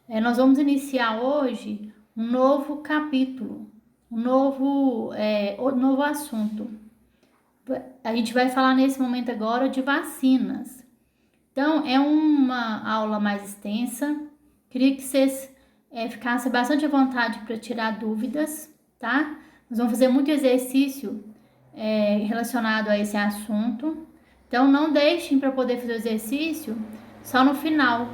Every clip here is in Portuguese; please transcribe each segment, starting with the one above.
Nós vamos iniciar hoje um novo capítulo, um novo assunto. A gente vai falar nesse momento agora de vacinas. Então, é uma aula mais extensa. Queria que vocês ficassem bastante à vontade para tirar dúvidas, tá? Nós vamos fazer muito exercício relacionado a esse assunto. Então, não deixem para poder fazer o exercício só no final,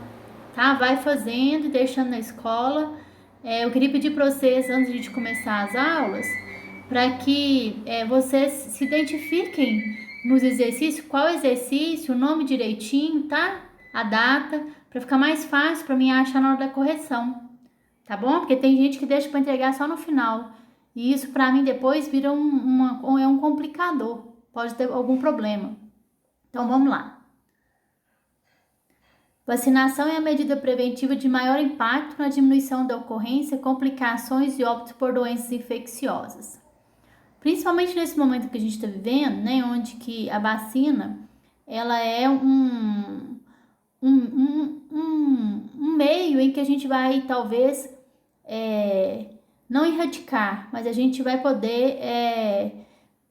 tá? Vai fazendo e deixando na escola. Eu queria pedir para vocês, antes de começar as aulas, para que vocês se identifiquem nos exercícios, qual exercício, o nome direitinho, tá? A data, para ficar mais fácil para mim achar na hora da correção, tá bom? Porque tem gente que deixa para entregar só no final. E isso para mim depois vira um complicador, pode ter algum problema. Então vamos lá. Vacinação é a medida preventiva de maior impacto na diminuição da ocorrência, complicações e óbitos por doenças infecciosas. Principalmente nesse momento que a gente está vivendo, né, onde que a vacina ela é um meio em que a gente vai talvez não erradicar, mas a gente vai poder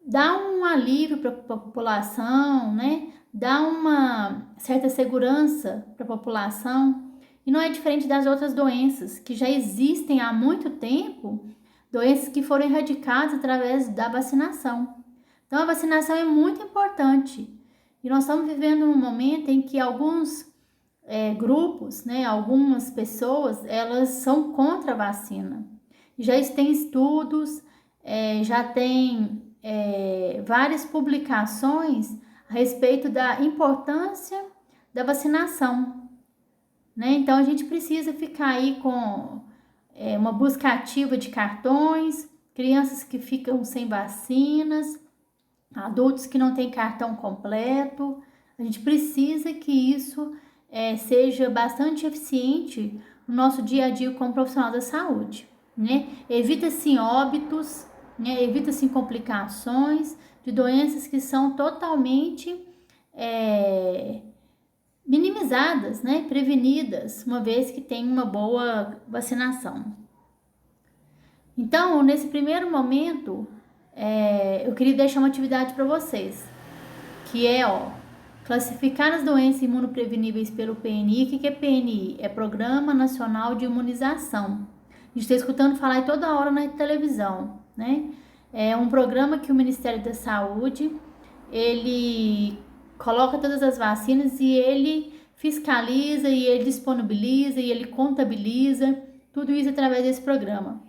dar um alívio para a população, né? Dar uma certa segurança para a população. E não é diferente das outras doenças que já existem há muito tempo, doenças que foram erradicadas através da vacinação. Então, a vacinação é muito importante. E nós estamos vivendo um momento em que alguns grupos, né, algumas pessoas, elas são contra a vacina. Já tem estudos, já tem várias publicações a respeito da importância da vacinação, né? Então a gente precisa ficar aí com uma busca ativa de cartões, crianças que ficam sem vacinas, adultos que não têm cartão completo. A gente precisa que isso seja bastante eficiente no nosso dia a dia como profissional da saúde, né? Evita-se óbitos, né? Evita-se complicações de doenças que são totalmente minimizadas, né? Prevenidas, uma vez que tem uma boa vacinação. Então, nesse primeiro momento, eu queria deixar uma atividade para vocês, que é, classificar as doenças imunopreveníveis pelo PNI. O que é PNI? É Programa Nacional de Imunização. A gente está escutando falar toda hora na televisão, né? É um programa que o Ministério da Saúde, ele coloca todas as vacinas e ele fiscaliza, e ele disponibiliza, e ele contabiliza, tudo isso através desse programa.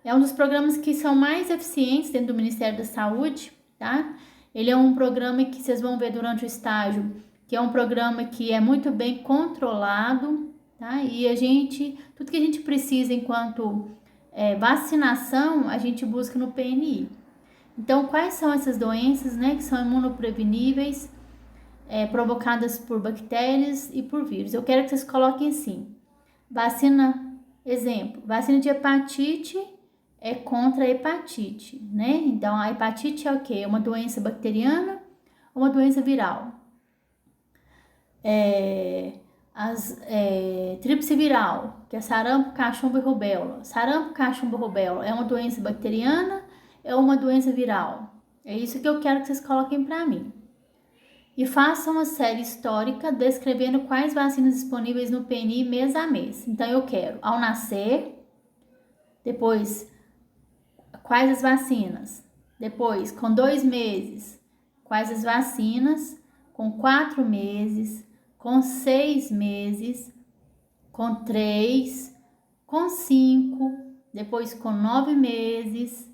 É um dos programas que são mais eficientes dentro do Ministério da Saúde, tá? Ele é um programa que vocês vão ver durante o estágio, que é um programa que é muito bem controlado, tá? E tudo que a gente precisa enquanto vacinação, a gente busca no PNI. Então, quais são essas doenças, né, que são imunopreveníveis, provocadas por bactérias e por vírus? Eu quero que vocês coloquem assim: vacina, exemplo, vacina de hepatite é contra a hepatite, né? Então, a hepatite é o quê? É uma doença bacteriana ou uma doença viral? Tríplice viral, que é sarampo, cachumba e rubéola. Sarampo, cachumba e rubéola é uma doença bacteriana, é uma doença viral? É isso que eu quero que vocês coloquem para mim. E façam uma série histórica descrevendo quais vacinas disponíveis no PNI mês a mês. Então, eu quero ao nascer, depois quais as vacinas, depois com 2 meses, quais as vacinas, com 4 meses, com 6 meses, com 3, com 5, depois com 9 meses,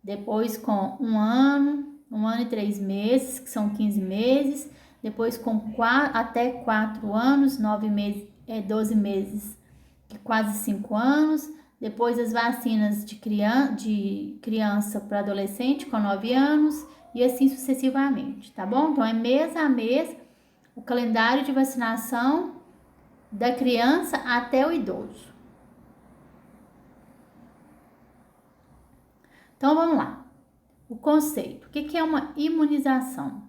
depois com 1 ano e 3 meses, que são 15 meses, depois com até 4 anos, 9 meses, 12 meses, que quase 5 anos, depois as vacinas de criança para adolescente com 9 anos e assim sucessivamente, tá bom? Então é mês a mês o calendário de vacinação da criança até o idoso. Então vamos lá. O conceito. O que é uma imunização?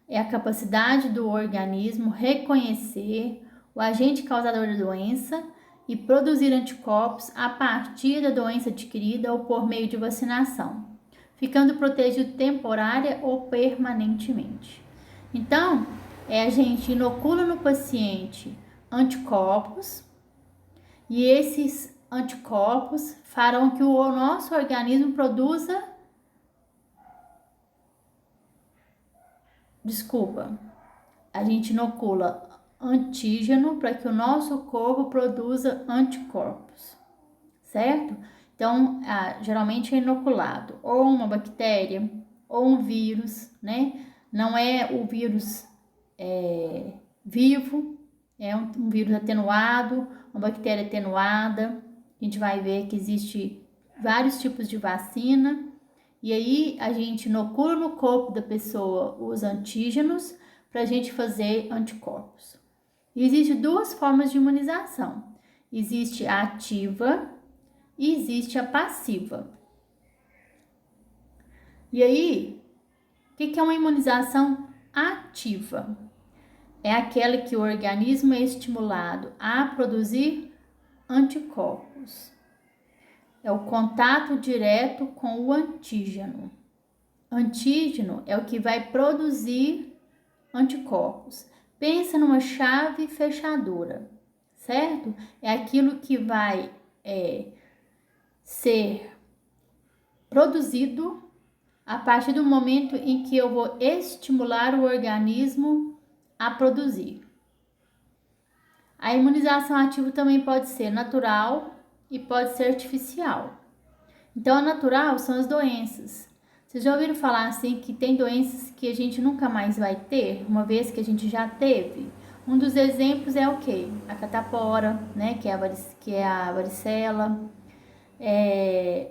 É a capacidade do organismo reconhecer o agente causador da doença e produzir anticorpos a partir da doença adquirida ou por meio de vacinação, ficando protegido temporária ou permanentemente. Então, a gente inocula no paciente anticorpos e esses anticorpos farão que o nosso organismo produza, a gente inocula antígeno para que o nosso corpo produza anticorpos, certo? Então, geralmente é inoculado ou uma bactéria ou um vírus, né? Não é o vírus vivo, é um vírus atenuado, uma bactéria atenuada. A gente vai ver que existe vários tipos de vacina. E aí a gente inocula no corpo da pessoa os antígenos para a gente fazer anticorpos. E existem duas formas de imunização. Existe a ativa e existe a passiva. E aí, o que é uma imunização ativa? É aquela que o organismo é estimulado a produzir anticorpos. É o contato direto com o antígeno. Antígeno é o que vai produzir anticorpos. Pensa numa chave fechadura, certo? É aquilo que vai ser produzido a partir do momento em que eu vou estimular o organismo a produzir. A imunização ativa também pode ser natural e pode ser artificial. Então, a natural são as doenças. Vocês já ouviram falar assim que tem doenças que a gente nunca mais vai ter, uma vez que a gente já teve? Um dos exemplos é o quê? A catapora, né? Que é a varicela,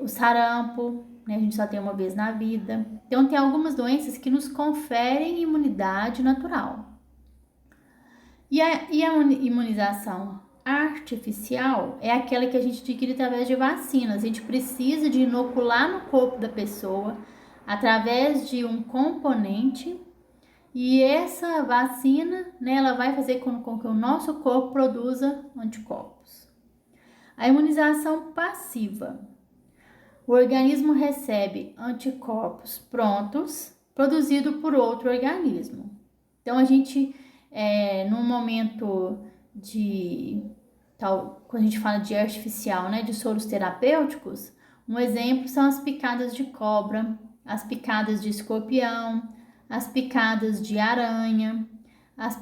o sarampo, né? A gente só tem uma vez na vida. Então, tem algumas doenças que nos conferem imunidade natural. E a imunização artificial é aquela que a gente adquire através de vacinas. A gente precisa de inocular no corpo da pessoa através de um componente e essa vacina, né, ela vai fazer com que o nosso corpo produza anticorpos. A imunização passiva. O organismo recebe anticorpos prontos, produzidos por outro organismo. Então, a gente, num momento quando a gente fala de artificial, né, de soros terapêuticos, um exemplo são as picadas de cobra, as picadas de escorpião, as picadas de aranha, as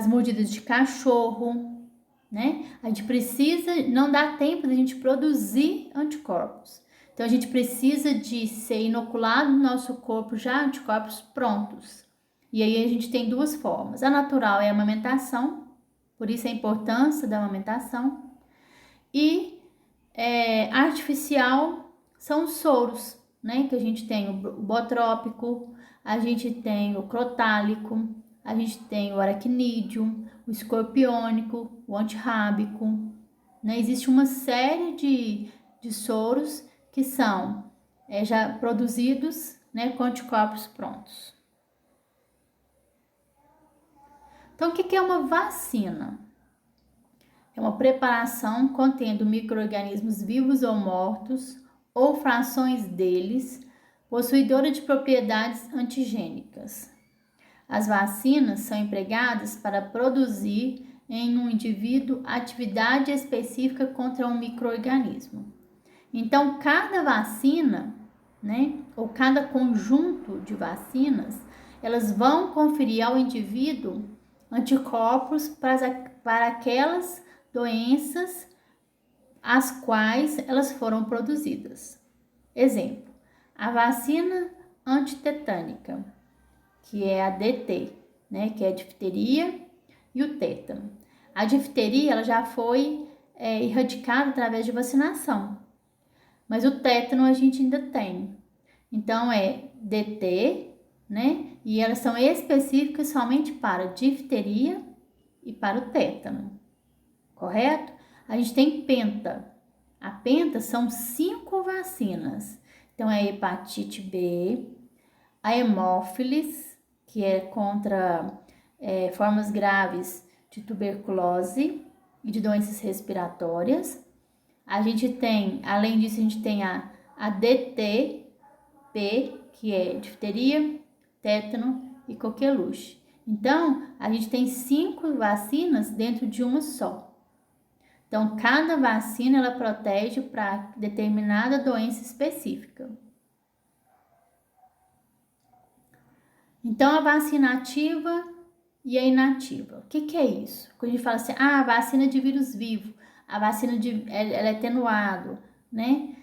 mordidas de cachorro, né? A gente precisa, não dá tempo de a gente produzir anticorpos. Então, a gente precisa de ser inoculado no nosso corpo já anticorpos prontos. E aí a gente tem duas formas. A natural é a amamentação, por isso a importância da amamentação. E a artificial são os soros, né? Que a gente tem o botrópico, a gente tem o crotálico, a gente tem o aracnídeo, o escorpiônico, o antirrábico, né? Existe uma série de soros que são já produzidos, né, com anticorpos prontos. Então, o que é uma vacina? É uma preparação contendo micro-organismos vivos ou mortos, ou frações deles, possuidora de propriedades antigênicas. As vacinas são empregadas para produzir em um indivíduo atividade específica contra um micro-organismo. Então, cada vacina, né, ou cada conjunto de vacinas, elas vão conferir ao indivíduo anticorpos para aquelas doenças as quais elas foram produzidas. Exemplo, a vacina antitetânica, que é a DT, né, que é a difteria e o tétano. A difteria ela já foi erradicada através de vacinação, mas o tétano a gente ainda tem. Então é DT, né, e elas são específicas somente para difteria e para o tétano, correto? A gente tem penta. A penta são 5 vacinas. Então, é a hepatite B, a hemófilis, que é contra formas graves de tuberculose, e de doenças respiratórias. A gente tem, além disso, a gente tem a DTP, que é difteria, tétano e coqueluche. Então, a gente tem 5 vacinas dentro de uma só. Então, cada vacina ela protege para determinada doença específica. Então, a vacina ativa e a inativa. O que é isso? Quando a gente fala assim, a vacina de vírus vivo, a vacina ela é atenuado, né?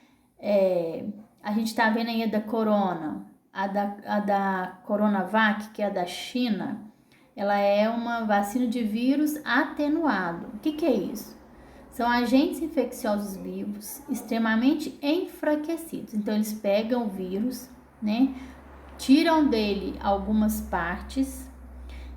A gente está vendo aí a da corona, a da Coronavac, que é a da China, ela é uma vacina de vírus atenuado. O que é isso? São agentes infecciosos vivos extremamente enfraquecidos. Então, eles pegam o vírus, né? Tiram dele algumas partes.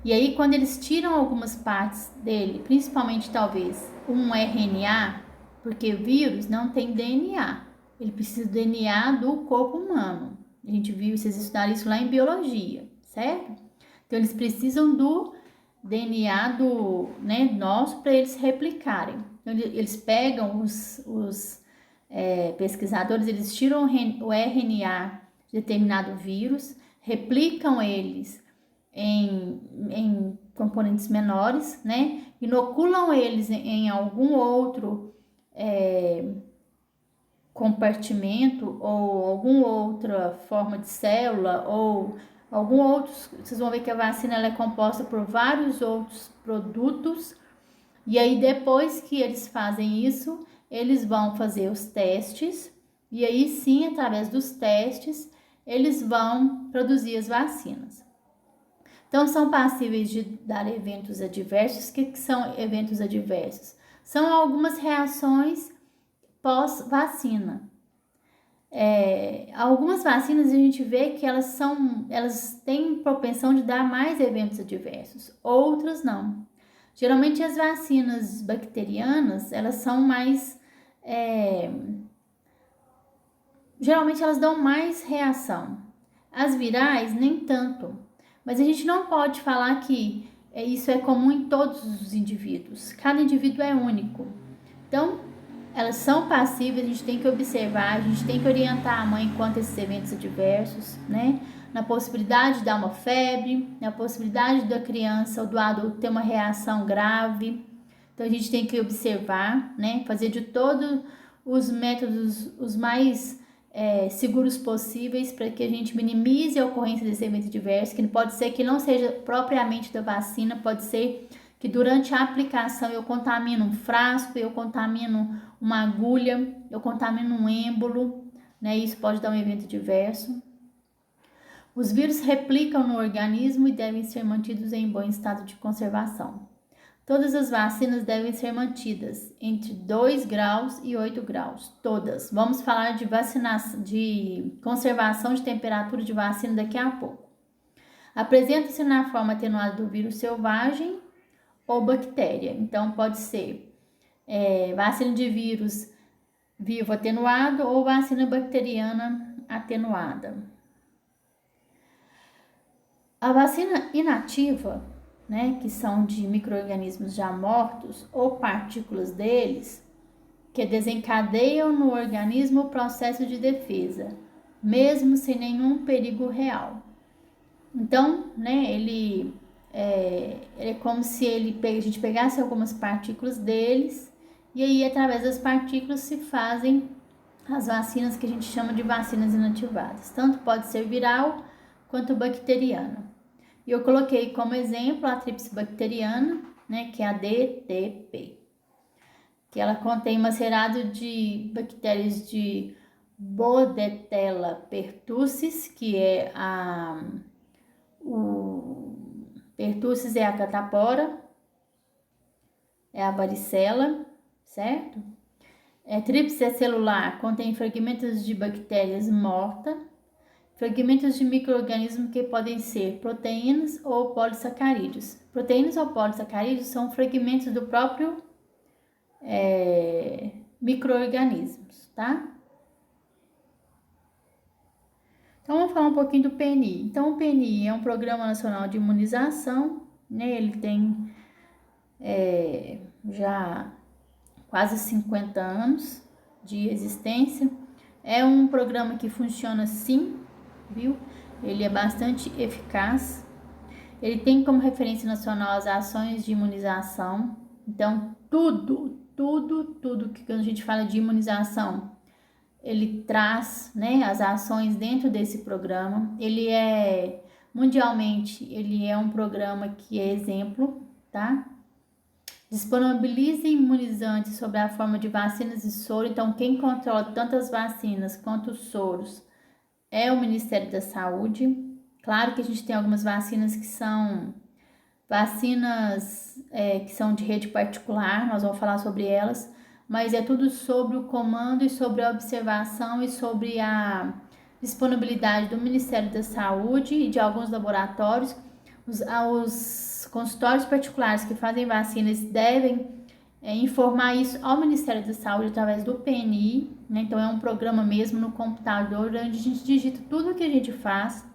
E aí, quando eles tiram algumas partes dele, principalmente talvez um RNA, porque o vírus não tem DNA, ele precisa do DNA do corpo humano. A gente viu, vocês estudaram isso lá em biologia, certo? Então, eles precisam do DNA nosso para eles replicarem. Então, eles pegam os pesquisadores, eles tiram o RNA de determinado vírus, replicam eles em componentes menores, né? Inoculam eles em algum outro compartimento ou alguma outra forma de célula ou algum outro. Vocês vão ver que a vacina ela é composta por vários outros produtos. E aí, depois que eles fazem isso, eles vão fazer os testes. E aí sim, através dos testes, eles vão produzir as vacinas. Então, são passíveis de dar eventos adversos. O que são eventos adversos? São algumas reações pós-vacina. Algumas vacinas a gente vê que elas têm propensão de dar mais eventos adversos, outras não. Geralmente as vacinas bacterianas, elas são mais... geralmente elas dão mais reação. As virais, nem tanto. Mas a gente não pode falar que isso é comum em todos os indivíduos. Cada indivíduo é único. Então, elas são passíveis, a gente tem que observar, a gente tem que orientar a mãe quanto a esses eventos adversos, né? Na possibilidade de dar uma febre, na possibilidade da criança ou do adulto ter uma reação grave. Então, a gente tem que observar, né? Fazer de todos os métodos os mais seguros possíveis para que a gente minimize a ocorrência desse evento adverso, que pode ser que não seja propriamente da vacina, pode ser que durante a aplicação eu contamino um frasco, eu contamino uma agulha, eu contamino um êmbolo, né? Isso pode dar um evento adverso. Os vírus replicam no organismo e devem ser mantidos em bom estado de conservação. Todas as vacinas devem ser mantidas entre 2 graus e 8 graus, todas. Vamos falar de vacinação, de conservação de temperatura de vacina daqui a pouco. Apresenta-se na forma atenuada do vírus selvagem ou bactéria. Então, pode ser vacina de vírus vivo atenuado ou vacina bacteriana atenuada. A vacina inativa, né, que são de micro-organismos já mortos ou partículas deles, que desencadeiam no organismo o processo de defesa, mesmo sem nenhum perigo real. Então, né, ele é como se a gente pegasse algumas partículas deles e aí, através das partículas, se fazem as vacinas que a gente chama de vacinas inativadas. Tanto pode ser viral quanto bacteriana. E eu coloquei como exemplo a tríplice bacteriana, né, que é a DTP, que ela contém macerado de bactérias de Bordetella pertussis, que é pertussis é a catapora, é a varicela, certo? Tríplice celular contém fragmentos de bactérias mortas, fragmentos de micro-organismos que podem ser proteínas ou polissacarídeos. Proteínas ou polissacarídeos são fragmentos do próprio micro-organismos, tá? Então, vamos falar um pouquinho do PNI. Então, o PNI é um Programa Nacional de Imunização, né? Ele tem já quase 50 anos de existência. É um programa que funciona sim, viu? Ele é bastante eficaz. Ele tem como referência nacional as ações de imunização. Então, tudo que quando a gente fala de imunização, ele traz, né, as ações dentro desse programa. Ele é, mundialmente, ele é um programa que é exemplo, tá? Disponibiliza imunizantes sob a forma de vacinas e soro. Então, quem controla tanto as vacinas quanto os soros é o Ministério da Saúde. Claro que a gente tem algumas vacinas que são vacinas que são de rede particular, nós vamos falar sobre elas, mas é tudo sobre o comando e sobre a observação e sobre a disponibilidade do Ministério da Saúde e de alguns laboratórios. Os consultórios particulares que fazem vacinas devem informar isso ao Ministério da Saúde através do PNI, né? Então é um programa mesmo no computador onde a gente digita tudo o que a gente faz.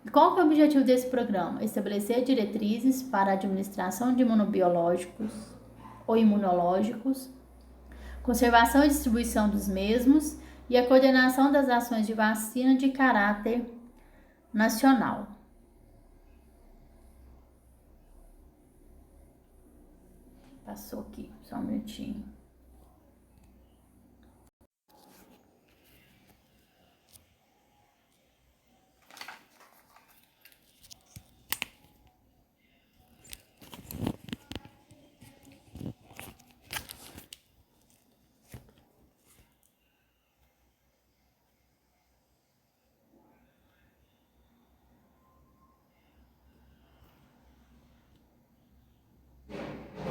E qual que é o objetivo desse programa? Estabelecer diretrizes para a administração de imunobiológicos ou imunológicos, conservação e distribuição dos mesmos e a coordenação das ações de vacina de caráter nacional. Passou aqui, só um minutinho.